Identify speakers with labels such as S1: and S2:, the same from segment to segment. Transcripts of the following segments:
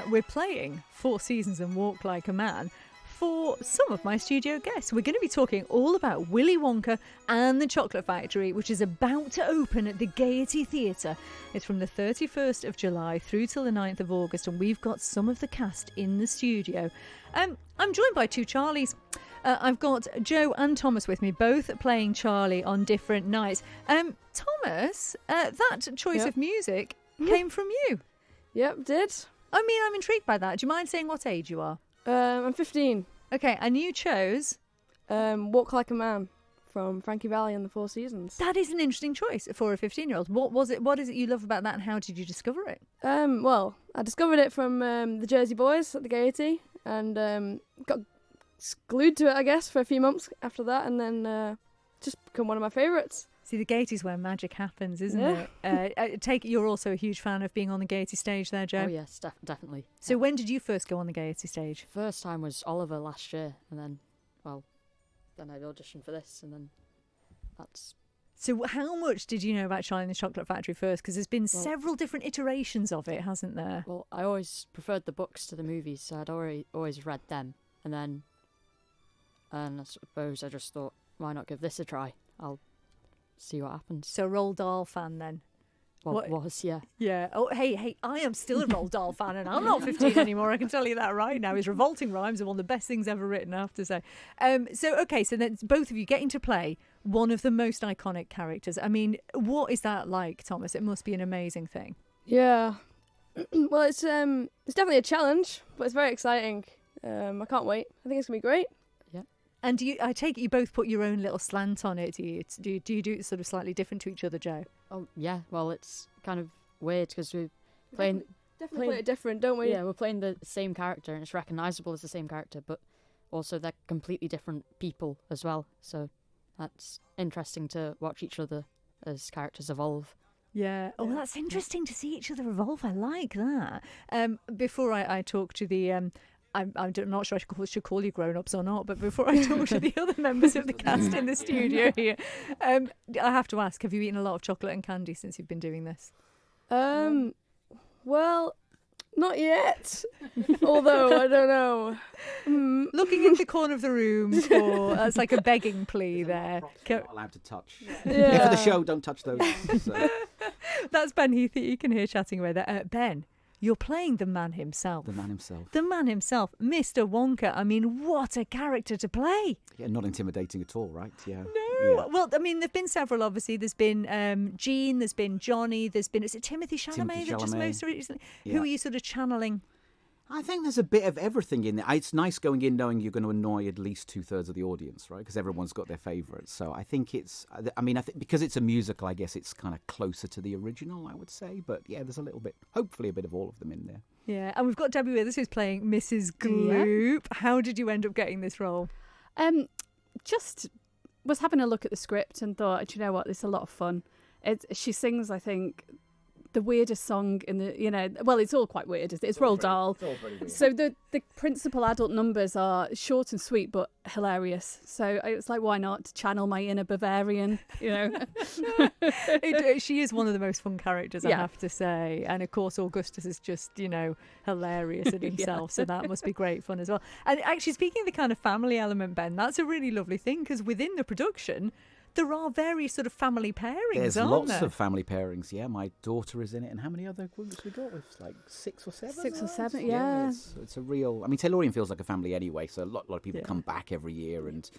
S1: We're playing Four Seasons and Walk Like a Man for some of my studio guests. We're going to be talking all about Willy Wonka and the Chocolate Factory, which is about to open at the Gaiety Theatre. It's from the 31st of July through till the 9th of August, and we've got some of the cast in the studio. I'm joined by two Charlies. I've got Joe and Thomas with me, both playing Charlie on different nights. Thomas, that choice of music came from you.
S2: Yep, did.
S1: I mean, I'm intrigued by that. Do you mind saying what age you are?
S2: I'm 15.
S1: Okay, and you chose?
S2: Walk Like a Man from Frankie Valli and the Four Seasons.
S1: That is an interesting choice for a 15-year-old. What is it you love about that, and how did you discover it?
S2: Well, I discovered it from the Jersey Boys at the Gaiety, and got glued to it, I guess, for a few months after that, and then just become one of my favourites.
S1: See, the Gaiety's where magic happens, isn't it? I take it you're also a huge fan of being on the Gaiety stage there, Joe?
S3: Oh, yes, definitely.
S1: So when did you first go on the Gaiety stage?
S3: First time was Oliver last year, and then I auditioned for this, and then that's...
S1: So how much did you know about Charlie and the Chocolate Factory first? Because there's been several different iterations of it, hasn't there?
S3: Well, I always preferred the books to the movies, so I'd always read them. And I suppose I just thought, why not give this a try? I'll see what happens.
S1: So Roald Dahl fan then?
S3: Well, yeah.
S1: Yeah. Oh, hey, I am still a Roald Dahl fan, and I'm not 15 anymore. I can tell you that right now. His revolting rhymes are one of the best things ever written, I have to say. So then both of you getting to play one of the most iconic characters. I mean, what is that like, Thomas? It must be an amazing thing.
S2: Yeah. Well, it's definitely a challenge, but it's very exciting. I can't wait. I think it's going to be great.
S1: And I take it you both put your own little slant on it, do you? Do you do it sort of slightly different to each other, Joe?
S3: Oh, yeah. Well, it's kind of weird because we're playing...
S2: Definitely play it different, don't we?
S3: Yeah, we're playing the same character and it's recognisable as the same character, but also they're completely different people as well. So that's interesting to watch each other as characters evolve.
S1: Yeah. Oh, that's interesting to see each other evolve. I like that. Before I talk to the... I'm not sure I should call you grown-ups or not, but before I talk to the other members of the cast in the studio here, I have to ask, have you eaten a lot of chocolate and candy since you've been doing this?
S2: Well, not yet. Although, I don't know.
S1: Looking in the corner of the room that's like a begging plea there.
S4: Not allowed to touch.
S2: Yeah.
S4: For the show, don't touch those. So.
S1: That's Ben Heath that you can hear chatting away there. Ben, you're playing the man himself.
S4: The man himself.
S1: The man himself, Mr. Wonka. I mean, what a character to play.
S4: Yeah, not intimidating at all, right? Yeah.
S1: No.
S4: Yeah.
S1: Well, I mean, there've been several, obviously. There's been Jean, there's been Johnny, is it Timothy Chalamet that just most recently?
S4: Yeah.
S1: Who are you sort of channeling?
S4: I think there's a bit of everything in there. It's nice going in knowing you're going to annoy at least 2/3 of the audience, right? Because everyone's got their favourites. So I think I think because it's a musical, I guess it's kind of closer to the original, I would say. But yeah, there's a little bit, hopefully a bit of all of them in there.
S1: Yeah, and we've got Debbie with us who's playing Mrs Gloop. Yeah. How did you end up getting this role?
S5: Just was having a look at the script and thought, do you know what, this is a lot of fun. She sings, I think, the weirdest song in the, well, it's all quite weird. It's Roald Dahl.
S4: It's all very weird.
S5: So the principal adult numbers are short and sweet, but hilarious. So it's like, why not channel my inner Bavarian,
S1: She is one of the most fun characters, I have to say. And of course, Augustus is just, hilarious in himself. So that must be great fun as well. And actually, speaking of the kind of family element, Ben, that's a really lovely thing because within the production, there are various sort of family pairings,
S4: There's
S1: aren't
S4: lots
S1: there?
S4: of family pairings, yeah. My daughter is in it. And how many other groups we got? With like 6 or 7?
S5: 6 or 7, yeah.
S4: It's a real... I mean, Taylorian feels like a family anyway, so a lot of people come back every year and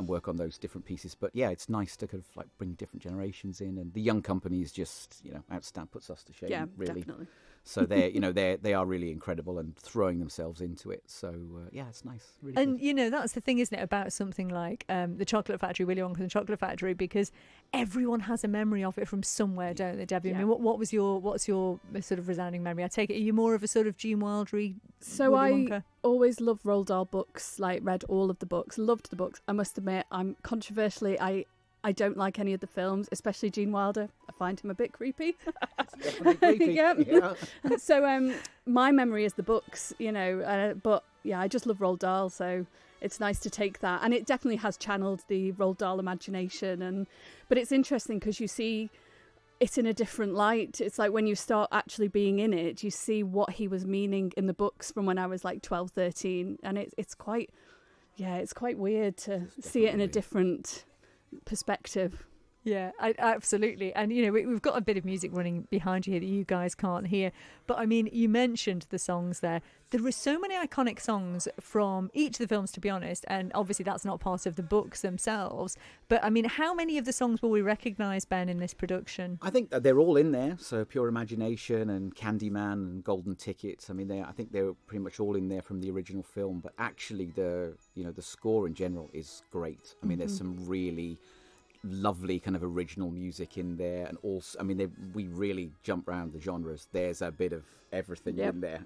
S4: work on those different pieces. But yeah, it's nice to kind of like bring different generations in. And the young company is just, outstanding, puts us to shame, really.
S5: Definitely.
S4: So they are really incredible and throwing themselves into it. So yeah, it's nice. Really
S1: And
S4: good.
S1: that's the thing, isn't it, about something like the Chocolate Factory, Willy Wonka and the Chocolate Factory, because everyone has a memory of it from somewhere, don't they, Debbie?
S5: Yeah.
S1: I mean, what's your sort of resounding memory? I take it, are you more of a sort of Gene Wildery?
S5: So
S1: Willy Wonka?
S5: I always loved Roald Dahl books, like read all of the books, loved the books. I must admit, I'm controversially, I don't like any of the films, especially Gene Wilder. I find him a bit creepy.
S4: It's definitely creepy.
S5: Yeah. So my memory is the books, but yeah, I just love Roald Dahl, so it's nice to take that. And it definitely has channeled the Roald Dahl imagination. But it's interesting because you see it in a different light. It's like when you start actually being in it, you see what he was meaning in the books from when I was like 12, 13. And it's quite weird to see it in a different perspective.
S1: Yeah, absolutely. And, you know, we've got a bit of music running behind you here that you guys can't hear. But, I mean, you mentioned the songs there. There are so many iconic songs from each of the films, to be honest. And obviously that's not part of the books themselves. But, I mean, how many of the songs will we recognise, Ben, in this production?
S4: I think that they're all in there. So Pure Imagination and Candyman and Golden Ticket. I mean, I think they're pretty much all in there from the original film. But actually, the score in general is great. I mean, there's some really lovely kind of original music in there, and also, I mean, we really jump around the genres. There's a bit of everything in there,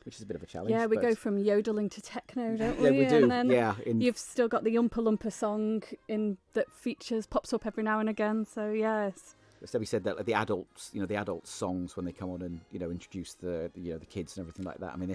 S4: which is a bit of a challenge.
S5: Yeah, we go from yodeling to techno, don't we?
S4: Yeah, we do.
S5: And then
S4: You've
S5: still got the Oompa Loompa song that pops up every now and again. So yes.
S4: So we said that the adults, the adult songs when they come on and introduce the kids and everything like that. I mean,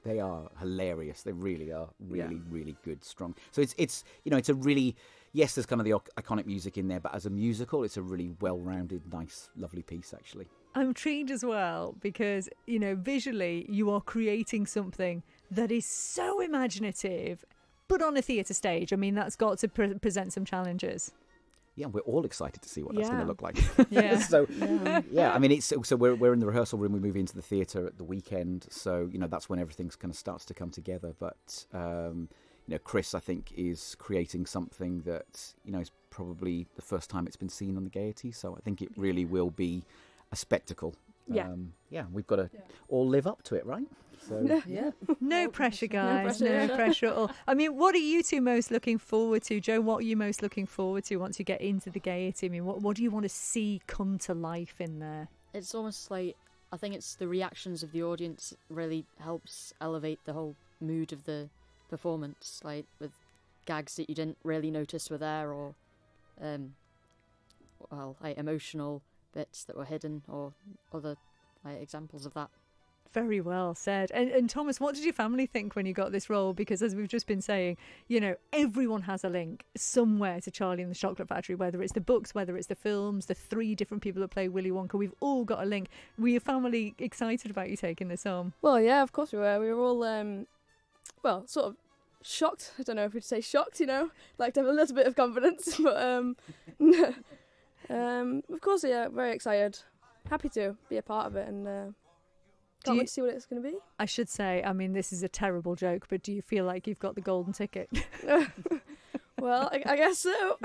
S4: they are hilarious. They really are really good, strong. So it's a really, yes, there's kind of the iconic music in there, but as a musical, it's a really well-rounded, nice, lovely piece actually.
S1: I'm intrigued as well because, visually you are creating something that is so imaginative, but on a theatre stage. I mean, that's got to present some challenges.
S4: Yeah, we're all excited to see what that's going to look like.
S1: Yeah.
S4: I mean, so we're in the rehearsal room. We move into the theatre at the weekend, so that's when everything's kind of starts to come together. But Chris, I think, is creating something that is probably the first time it's been seen on the Gaiety. So I think it really will be a spectacle. We've got to all live up to it, right? So
S1: No pressure, guys. No pressure at all. I mean, what are you two most looking forward to? Joe, what are you most looking forward to once you get into the Gaiety? I mean, what do you want to see come to life in there?
S3: It's almost like, I think it's the reactions of the audience like helps elevate the whole mood of the performance, like with gags that you didn't really notice were there, or emotional bits that were hidden, or other examples of that.
S1: Very well said. And Thomas, what did your family think when you got this role? Because as we've just been saying, everyone has a link somewhere to Charlie and the Chocolate Factory, whether it's the books, whether it's the films, the 3 different people that play Willy Wonka. We've all got a link. Were your family excited about you taking this on?
S2: Well, yeah, of course we were. We were all, sort of shocked. I don't know if we'd say shocked, like to have a little bit of confidence. But, of course, yeah, very excited. Happy to be a part of it, and can't wait to see what it's going to be.
S1: I should say, I mean, this is a terrible joke, but do you feel like you've got the golden ticket?
S2: Well, I guess so.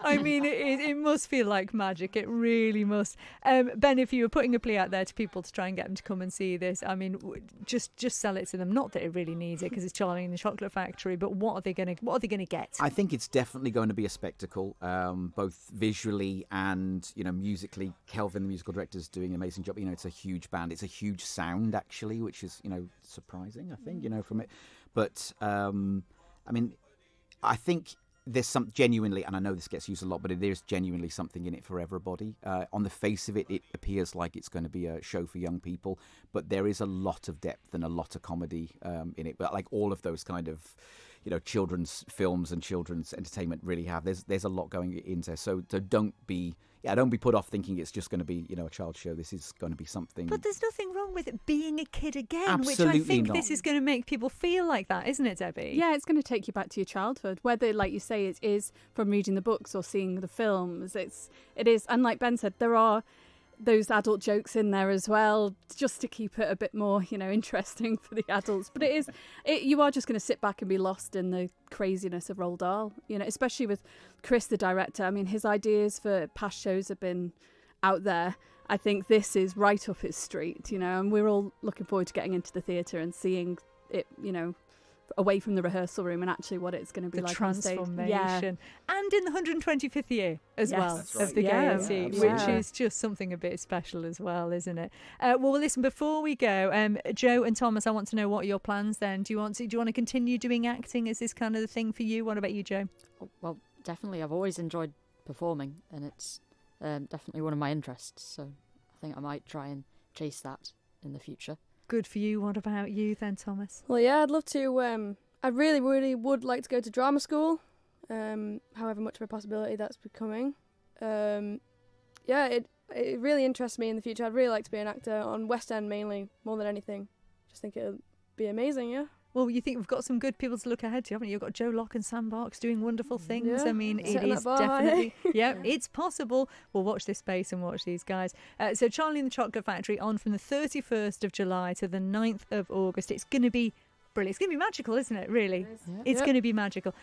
S1: I mean, it must feel like magic. It really must. Ben, if you were putting a plea out there to people to try and get them to come and see this, I mean, just sell it to them. Not that it really needs it because it's Charlie and the Chocolate Factory, but what are they going to get?
S4: I think it's definitely going to be a spectacle, both visually and musically. Kelvin, the musical director, is doing an amazing job. It's a huge band. It's a huge sound actually, which is surprising. I think from it, but I mean. I think there's some genuinely, and I know this gets used a lot, but there's genuinely something in it for everybody. On the face of it, it appears like it's going to be a show for young people, but there is a lot of depth and a lot of comedy in it. But like all of those kind of, children's films and children's entertainment really have. There's a lot going into. So don't be put off thinking it's just going to be a child's show. This is going to be something.
S1: But there's nothing wrong with it being a kid again,
S4: Absolutely
S1: which I think
S4: not.
S1: this is going to make people feel like that, isn't it, Debbie?
S5: Yeah, it's going to take you back to your childhood, whether, like you say, it is from reading the books or seeing the films. It is, and like Ben said, there are those adult jokes in there as well, just to keep it a bit more, interesting for the adults. But you are just going to sit back and be lost in the craziness of Roald Dahl, especially with Chris, the director. I mean, his ideas for past shows have been out there. I think this is right up his street, and we're all looking forward to getting into the theatre and seeing it, away from the rehearsal room and actually what it's going to be like on stage.
S1: Transformation. And in the 125th year as well of the Gaiety, which is just something a bit special as well, isn't it? Well, listen, before we go, Joe and Thomas, I want to know what are your plans then. Do you want to continue doing acting? Is this kind of the thing for you? What about you, Joe?
S3: Well, definitely. I've always enjoyed performing, and it's definitely one of my interests. So I think I might try and chase that in the future.
S1: Good for you. What about you then, Thomas?
S2: Well, yeah, I'd love to. I really, really would like to go to drama school, however much of a possibility that's becoming. yeah, it really interests me in the future. I'd really like to be an actor on West End mainly, more than anything. Just think it would be amazing, yeah.
S1: Well, you think we've got some good people to look ahead to, haven't you? You've got Joe Locke and Sam Barks doing wonderful things.
S2: Yeah,
S1: I mean, it
S2: setting
S1: is
S2: that bar high,
S1: definitely,
S2: eh?
S1: yeah, it's possible. We'll watch this space and watch these guys. So Charlie and the Chocolate Factory on from the 31st of July to the 9th of August. It's going to be brilliant. It's going to be magical, isn't it, really?
S3: Yeah.
S1: It's
S2: Yep.
S1: going to be magical.